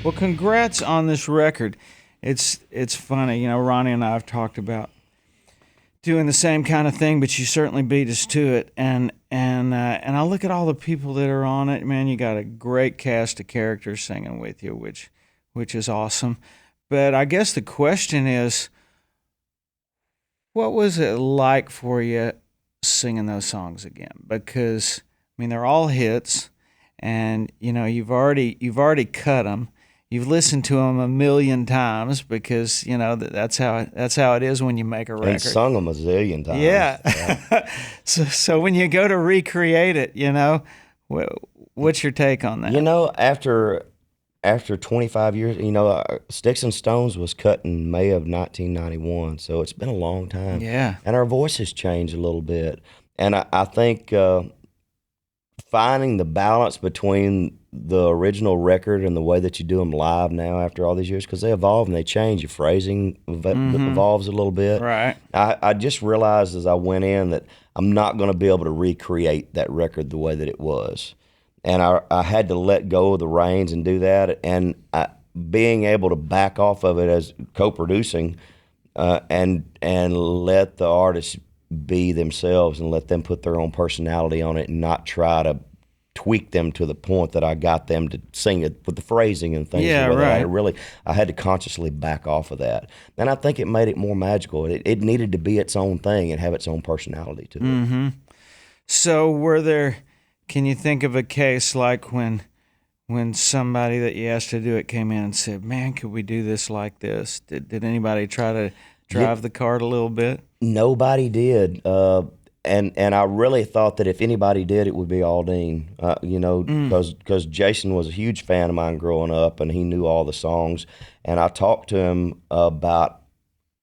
Well, congrats on this record. It's funny, Ronnie and I have talked about doing the same kind of thing, but you certainly beat us to it. And I look at all the people that are on it. Man, you got a great cast of characters singing with you, which is awesome. But I guess the question is, what was it like for you singing those songs again? Because I mean, they're all hits, and you've already cut them. You've listened to them a million times because that's how it is when you make a And record. sung them a zillion times. Yeah. Yeah. So when you go to recreate it, what's your take on that? After 25 years, Sticks and Stones was cut in May of 1991, so it's been a long time. Yeah. And our voices changed a little bit. And I think finding the balance between the original record and the way that you do them live now after all these years, because they evolve and they change. Your phrasing evolves a little bit. Right. I just realized as I went in that I'm not going to be able to recreate that record the way that it was. And I had to let go of the reins and do that. And being able to back off of it as co-producing and let the artists be themselves and let them put their own personality on it and not try to tweak them to the point that I got them to sing it with the phrasing and things. Yeah, right. I had to consciously back off of that. And I think it made it more magical. It needed to be its own thing and have its own personality to it. Mm-hmm. So can you think of a case like when somebody that you asked to do it came in and said, man, could we do this like this? Did anybody try to drive the cart a little bit? Nobody did. And I really thought that if anybody did, it would be Aldine, because Jason was a huge fan of mine growing up, and he knew all the songs. And I talked to him about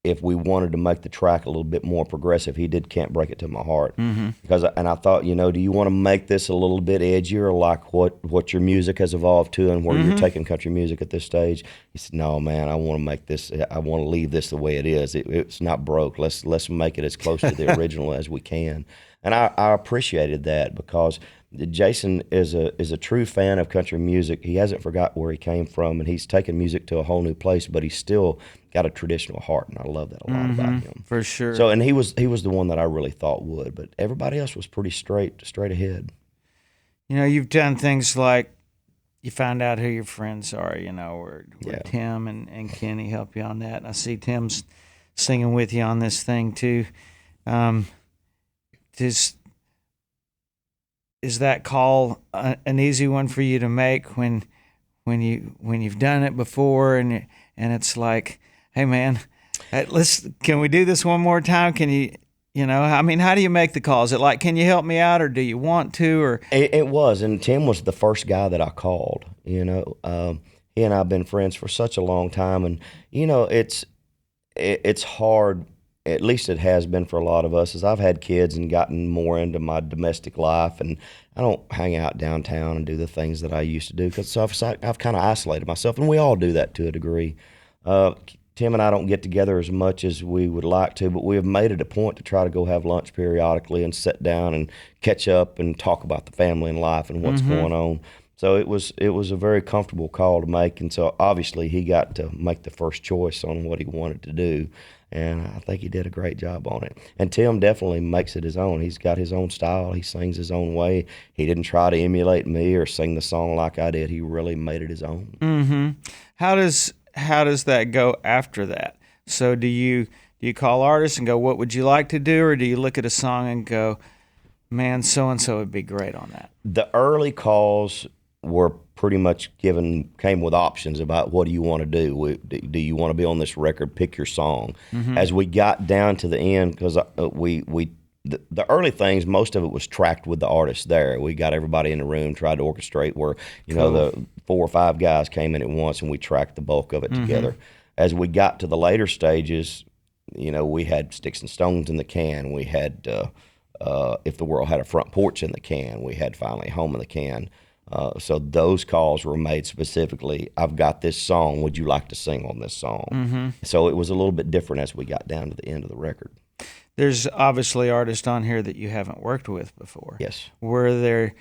if we wanted to make the track a little bit more progressive. He did "Can't Break It to My Heart," and I thought, do you want to make this a little bit edgier, like what your music has evolved to, and where you're taking country music at this stage? He said, "No, man, I want to make this. I want to leave this the way it is. It's not broke. Let's make it as close to the original as we can." And I appreciated that because Jason is a true fan of country music. He hasn't forgot where he came from, and he's taken music to a whole new place. But he's still got a traditional heart, and I love that a lot about him. For sure. So, and he was the one that I really thought would, but everybody else was pretty straight ahead. You've done things like you find out who your friends are. Where Tim and Kenny help you on that. And I see Tim's singing with you on this thing too. Is that call an easy one for you to make when you've done it before and it's like, hey man, can we do this one more time? Can you I mean, how do you make the call? Is it like, can you help me out, or do you want to? Or it was, and Tim was the first guy that I called. He and I have been friends for such a long time, and it's hard. At least it has been for a lot of us, as I've had kids and gotten more into my domestic life, and I don't hang out downtown and do the things that I used to do because I've kind of isolated myself, and we all do that to a degree. Tim and I don't get together as much as we would like to, but we have made it a point to try to go have lunch periodically and sit down and catch up and talk about the family and life and what's going on. So it was a very comfortable call to make, and so obviously he got to make the first choice on what he wanted to do. And I think he did a great job on it. And Tim definitely makes it his own. He's got his own style. He sings his own way. He didn't try to emulate me or sing the song like I did. He really made it his own. Mm-hmm. How does that go after that? So do you call artists and go, what would you like to do? Or do you look at a song and go, man, so-and-so would be great on that? The early calls were pretty much came with options about what do you want to do. Do you want to be on this record? Pick your song. As we got down to the end, because the early things, most of it was tracked with the artists there. We got everybody in the room, tried to orchestrate where the 4 or 5 guys came in at once, and we tracked the bulk of it together. As we got to the later stages, we had Sticks and Stones in the can. We had If the World Had a Front Porch in the can. We had Finally Home in the can. So those calls were made specifically, I've got this song, would you like to sing on this song? So it was a little bit different as we got down to the end of the record. There's obviously artists on here that you haven't worked with before. Yes. Were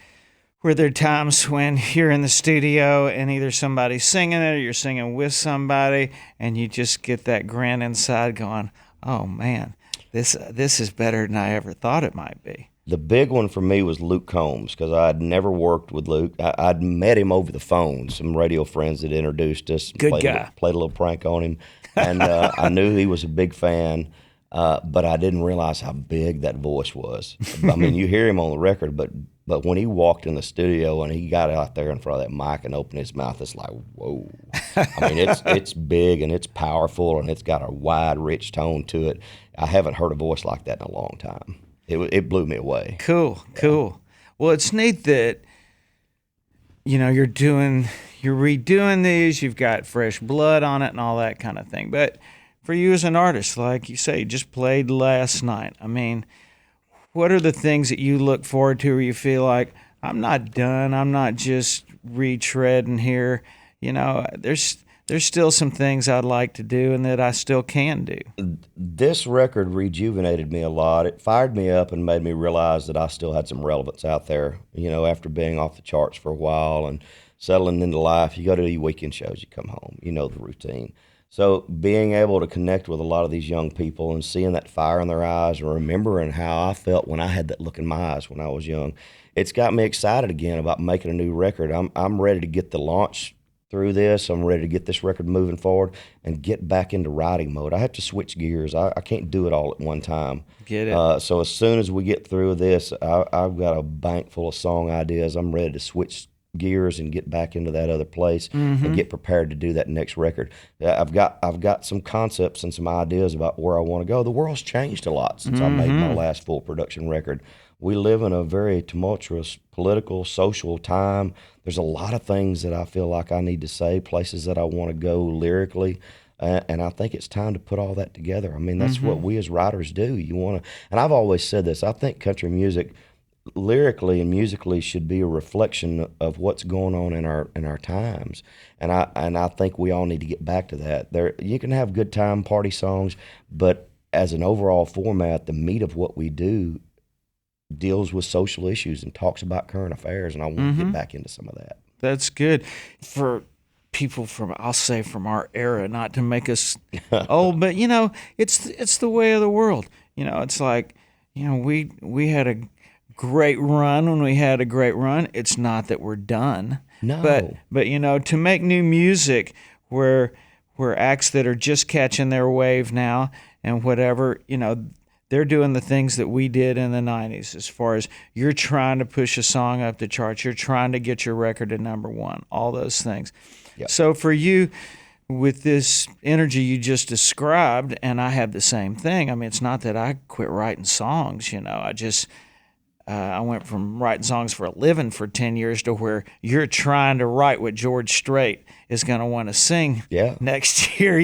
were there times when you're in the studio and either somebody's singing it or you're singing with somebody and you just get that grin inside going, oh man, this is better than I ever thought it might be? The big one for me was Luke Combs, because I'd never worked with Luke. I'd met him over the phone. Some radio friends had introduced us. Good guy. Played a little prank on him. And I knew he was a big fan, but I didn't realize how big that voice was. I mean, you hear him on the record, but when he walked in the studio and he got out there in front of that mic and opened his mouth, it's like, whoa. I mean, it's big and it's powerful and it's got a wide, rich tone to it. I haven't heard a voice like that in a long time. It blew me away. Cool. Well, it's neat that, you're redoing these, you've got fresh blood on it and all that kind of thing. But for you as an artist, like you say, you just played last night. I mean, what are the things that you look forward to where you feel like, I'm not done, I'm not just retreading here? There's still some things I'd like to do and that I still can do. This record rejuvenated me a lot. It fired me up and made me realize that I still had some relevance out there. After being off the charts for a while and settling into life, you go to your weekend shows, you come home, the routine. So being able to connect with a lot of these young people and seeing that fire in their eyes and remembering how I felt when I had that look in my eyes when I was young, it's got me excited again about making a new record. I'm ready to get the launch through this. I'm ready to get this record moving forward and get back into writing mode. I have to switch gears. I can't do it all at one time. Get it. So as soon as we get through this, I've got a bank full of song ideas. I'm ready to switch gears and get back into that other place and get prepared to do that next record. I've got some concepts and some ideas about where I want to go. The world's changed a lot since I made my last full production record. We live in a very tumultuous political, social time. There's a lot of things that I feel like I need to say, places that I want to go lyrically, and I think it's time to put all that together. I mean, that's what we as writers do. And I've always said this, I think country music lyrically and musically should be a reflection of what's going on in our times, and I think we all need to get back to that. You can have good time party songs, but as an overall format, the meat of what we do deals with social issues and talks about current affairs, and I want to get back into some of that. That's good for people from our era, not to make us old, but it's the way of the world. It's like we had a great run when we had a great run. It's not that we're done. No. But to make new music where acts that are just catching their wave now and whatever, they're doing the things that we did in the 90s as far as you're trying to push a song up the charts, you're trying to get your record to number one, all those things. Yep. So for you, with this energy you just described, and I have the same thing, I mean, it's not that I quit writing songs, I went from writing songs for a living for 10 years to where you're trying to write what George Strait is going to want to sing next year,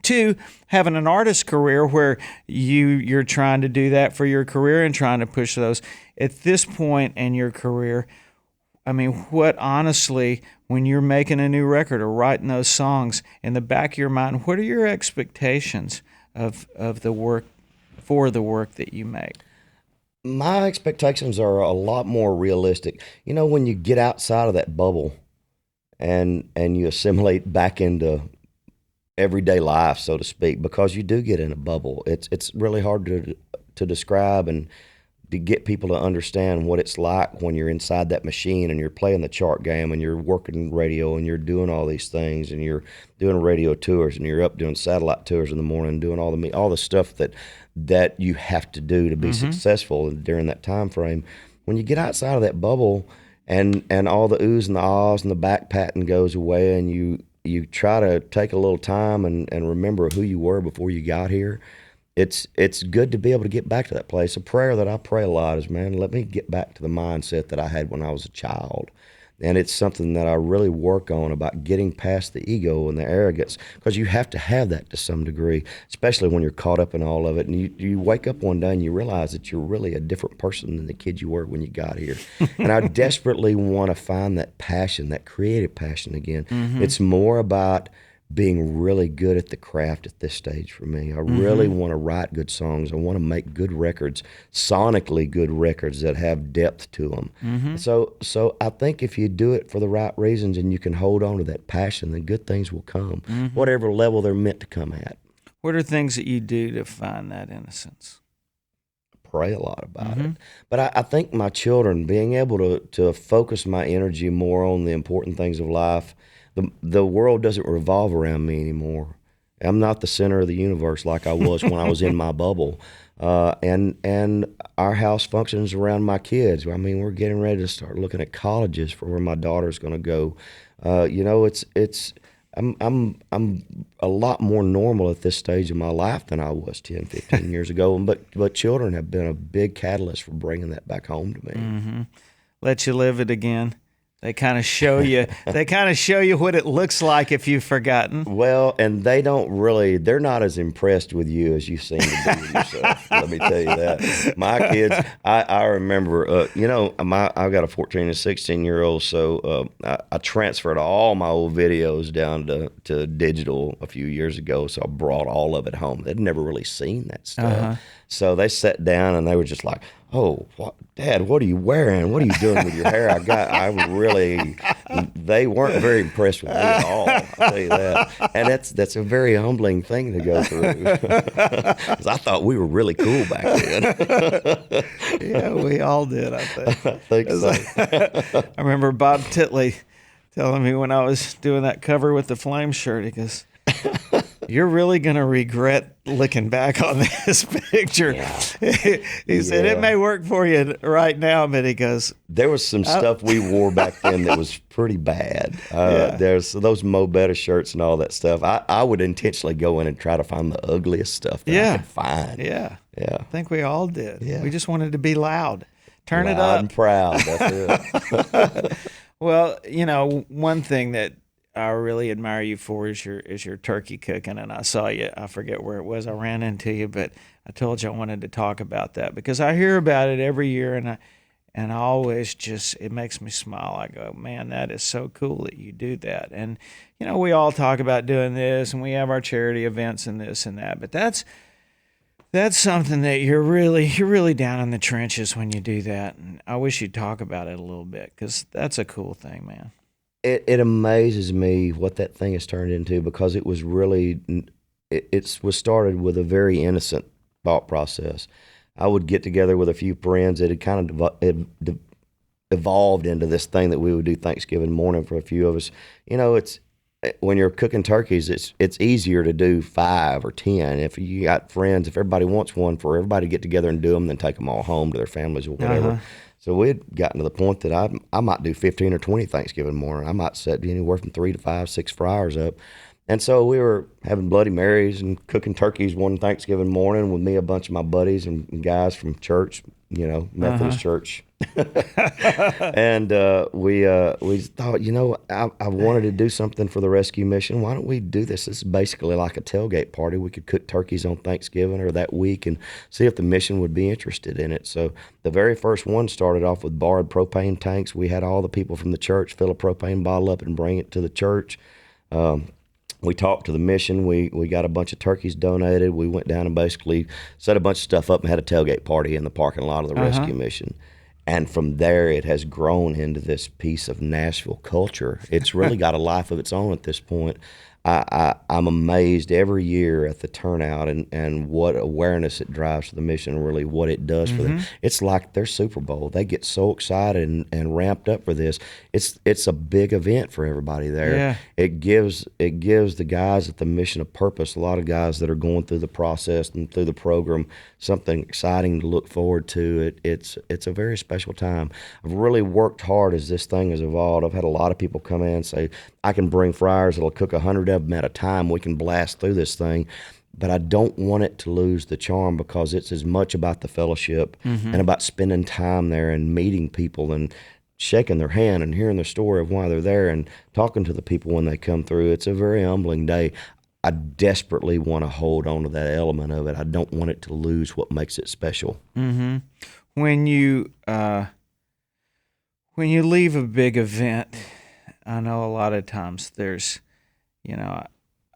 to having an artist career where you're trying to do that for your career and trying to push those. At this point in your career, I mean, what honestly, when you're making a new record or writing those songs, in the back of your mind, what are your expectations of the work, for the work that you make? My expectations are a lot more realistic. When you get outside of that bubble and you assimilate back into everyday life, so to speak, because you do get in a bubble. It's really hard to describe and to get people to understand what it's like when you're inside that machine and you're playing the chart game and you're working radio and you're doing all these things and you're doing radio tours and you're up doing satellite tours in the morning, doing all the stuff that you have to do to be successful during that time frame. When you get outside of that bubble and all the oohs and the ahs and the back patting goes away and you try to take a little time and remember who you were before you got here, it's good to be able to get back to that place. A prayer that I pray a lot is, man, let me get back to the mindset that I had when I was a child. And it's something that I really work on, about getting past the ego and the arrogance, because you have to have that to some degree, especially when you're caught up in all of it. And you wake up one day and you realize that you're really a different person than the kid you were when you got here. And I desperately want to find that passion, that creative passion again. It's more about being really good at the craft at this stage for me. I really want to write good songs. I want to make good records, sonically good records that have depth to them. So I think if you do it for the right reasons and you can hold on to that passion, then good things will come, whatever level they're meant to come at. What are things that you do to find that innocence? Pray a lot about it. But I think my children, being able to focus my energy more on the important things of life, the world doesn't revolve around me anymore. I'm not the center of the universe like I was when I was in my bubble. And our house functions around my kids. I mean, we're getting ready to start looking at colleges for where my daughter's going to go. I'm a lot more normal at this stage of my life than I was 10, 15 years ago. But children have been a big catalyst for bringing that back home to me. Let you live it again. They kind of show you. They kind of show you what it looks like if you've forgotten. Well, and they're not as impressed with you as you seem to be with yourself. Let me tell you that. My kids, I remember, I've got a 14 and 16-year-old, so I transferred all my old videos down to digital a few years ago, so I brought all of it home. They'd never really seen that stuff. So they sat down and they were just like, "Oh, Dad, what are you wearing? What are you doing with your hair?" They weren't very impressed with me at all, I'll tell you that. And that's a very humbling thing to go through. 'Cause I thought we were really cool back then. Yeah, we all did, I think. I think so. I remember Bob Titley telling me when I was doing that cover with the flame shirt, he goes, "You're really going to regret looking back on this picture." Yeah. He said, "It may work for you right now," but he goes, "There was some stuff we wore back then that was pretty bad." There's those Mo Better shirts and all that stuff. I would intentionally go in and try to find the ugliest stuff that I could find. Yeah. Yeah. I think we all did. Yeah. We just wanted to be loud. Turn loud it up. And proud. That's it. Well, one thing that I really admire you for is your turkey cooking, and I saw you. I forget where it was. I ran into you, but I told you I wanted to talk about that because I hear about it every year, and I always it makes me smile. I go, man, that is so cool that you do that. And we all talk about doing this, and we have our charity events and this and that, but that's something that you're really down in the trenches when you do that. And I wish you'd talk about it a little bit because that's a cool thing, man. It amazes me what that thing has turned into because it was really, it was started with a very innocent thought process. I would get together with a few friends. It had kind of evolved into this thing that we would do Thanksgiving morning for a few of us. It's when you're cooking turkeys, it's easier to do 5 or 10. If you got friends, if everybody wants one, for everybody to get together and do them, then take them all home to their families or whatever. So we had gotten to the point that I might do 15 or 20 Thanksgiving morning. I might set anywhere from 3 to 5, 6 fryers up. And so we were having Bloody Marys and cooking turkeys one Thanksgiving morning with me, a bunch of my buddies and guys from church, Methodist church. And we thought, I wanted to do something for the rescue mission. Why don't we do this? This is basically like a tailgate party. We could cook turkeys on Thanksgiving or that week and see if the mission would be interested in it. So the very first one started off with borrowed propane tanks. We had all the people from the church fill a propane bottle up and bring it to the church. We talked to the mission. We got a bunch of turkeys donated. We went down and basically set a bunch of stuff up and had a tailgate party in the parking lot of the rescue mission. And from there, it has grown into this piece of Nashville culture. It's really got a life of its own at this point. I'm amazed every year at the turnout and what awareness it drives for the mission and really what it does for them. It's like their Super Bowl. They get so excited and ramped up for this. It's a big event for everybody there. Yeah. It gives the guys at the mission a purpose. A lot of guys that are going through the process and through the program, something exciting to look forward to. It's a very special time. I've really worked hard as this thing has evolved. I've had a lot of people come in and say, I can bring fryers that'll cook 100 of them at a time. We can blast through this thing. But I don't want it to lose the charm because it's as much about the fellowship and about spending time there and meeting people and shaking their hand and hearing their story of why they're there and talking to the people when they come through. It's a very humbling day. I desperately want to hold on to that element of it. I don't want it to lose what makes it special. When you leave a big event, I know a lot of times there's,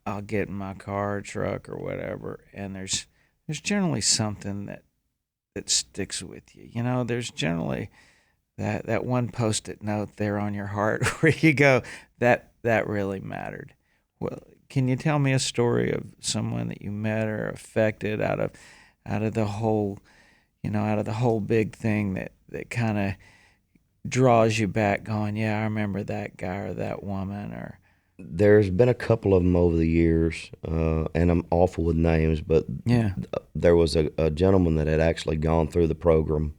I'll get in my car or truck or whatever, and there's generally something that sticks with you. You know, there's generally that one post-it note there on your heart where you go, that really mattered. Well, can you tell me a story of someone that you met or affected out of the whole, out of the whole big thing that kind of draws you back, going, yeah, I remember that guy or that woman? Or There's been a couple of them over the years, and I'm awful with names, but yeah, there was a gentleman that had actually gone through the program,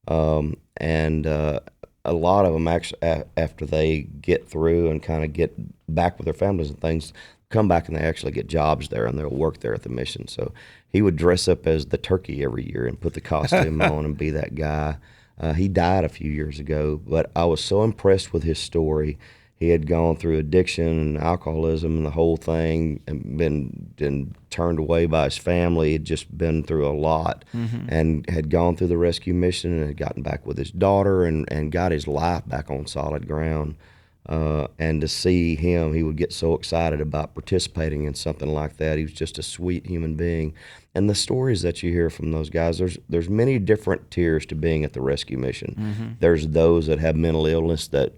and a lot of them actually, after they get through and kind of get back with their families and things, come back and they actually get jobs there and they'll work there at the mission. So he would dress up as the turkey every year and put the costume on and be that guy. He died a few years ago, but I was so impressed with his story. He had gone through addiction and alcoholism and the whole thing, and been turned away by his family. Had just been through a lot, and had gone through the rescue mission and had gotten back with his daughter and got his life back on solid ground. And to see him, he would get so excited about participating in something like that. He was just a sweet human being. And the stories that you hear from those guys, there's many different tiers to being at the rescue mission. There's those that have mental illness that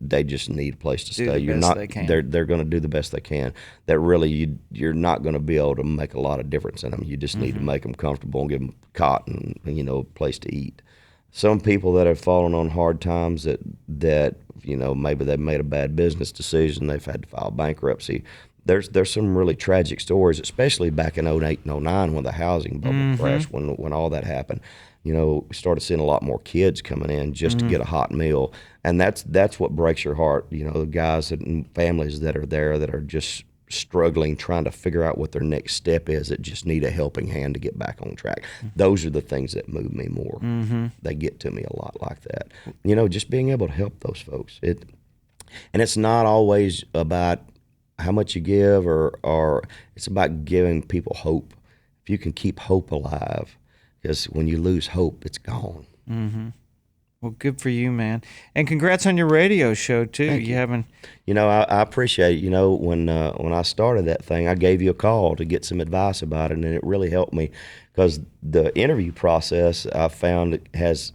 they just need a place to stay. They're going to do the best they can. That really you're not going to be able to make a lot of difference in them. You just need to make them comfortable and give them a cot and a place to eat. Some people that have fallen on hard times that maybe they've made a bad business decision, they've had to file bankruptcy. There's some really tragic stories, especially back in 2008 and 2009 when the housing bubble crashed, when all that happened. We started seeing a lot more kids coming in just to get a hot meal, and that's what breaks your heart. The guys and families that are there that are just struggling, trying to figure out what their next step is, that just need a helping hand to get back on track. Those are the things that move me more. They get to me a lot like that. Just being able to help those folks. And it's not always about how much you give, or it's about giving people hope. If you can keep hope alive, because when you lose hope, it's gone. Well, good for you, man. And congrats on your radio show, too. Thank you. Haven't... I appreciate it. When I started that thing, I gave you a call to get some advice about it, and it really helped me, because the interview process, I found it has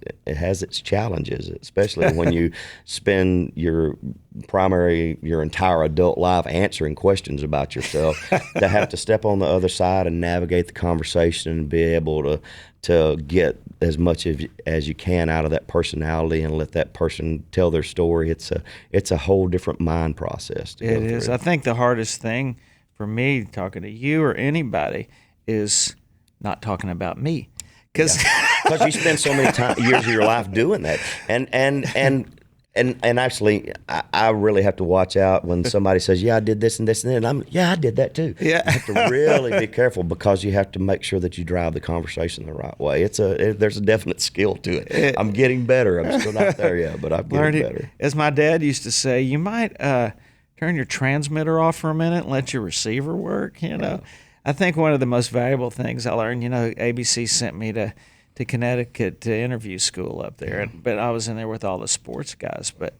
its challenges, especially when you spend your entire adult life answering questions about yourself. To have to step on the other side and navigate the conversation and be able to get as much as you can out of that personality and let that person tell their story. It's a whole different mind process. It is. I think the hardest thing for me talking to you or anybody is not talking about me, because you spend so many years of your life doing that, and actually, I really have to watch out when somebody says, "Yeah, I did this and this and that." And I did that too. Yeah, I have to really be careful, because you have to make sure that you drive the conversation the right way. There's a definite skill to it. I'm getting better. I'm still not there yet, but I'm getting better. As my dad used to say, you might turn your transmitter off for a minute and let your receiver work. Yeah. I think one of the most valuable things I learned, ABC sent me to Connecticut to interview school up there, but I was in there with all the sports guys. But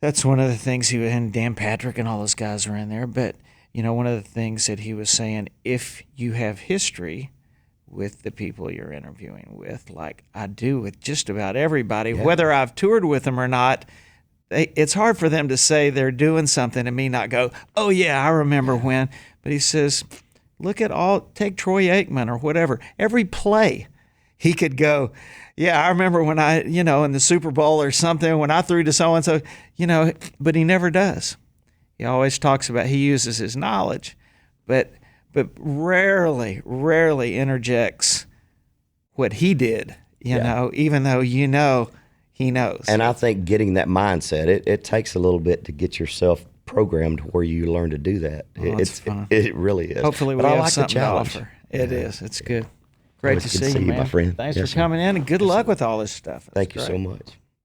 that's one of the things and Dan Patrick and all those guys were in there. But one of the things that he was saying, if you have history with the people you're interviewing with, like I do with just about everybody, whether I've toured with them or not, it's hard for them to say they're doing something and me not go, oh yeah, I remember when. But he says, take Troy Aikman or whatever, every play. He could go, yeah, I remember when I, in the Super Bowl or something, when I threw to so-and-so, but he never does. He always talks about, he uses his knowledge, but rarely interjects what he did, even though he knows. And I think getting that mindset, it takes a little bit to get yourself programmed where you learn to do that. It's fun. It really is. Hopefully we have something to offer. It is. It's good. Great to see you, man. My friend. Thanks for coming in, and good luck with all this stuff. Thank you so much.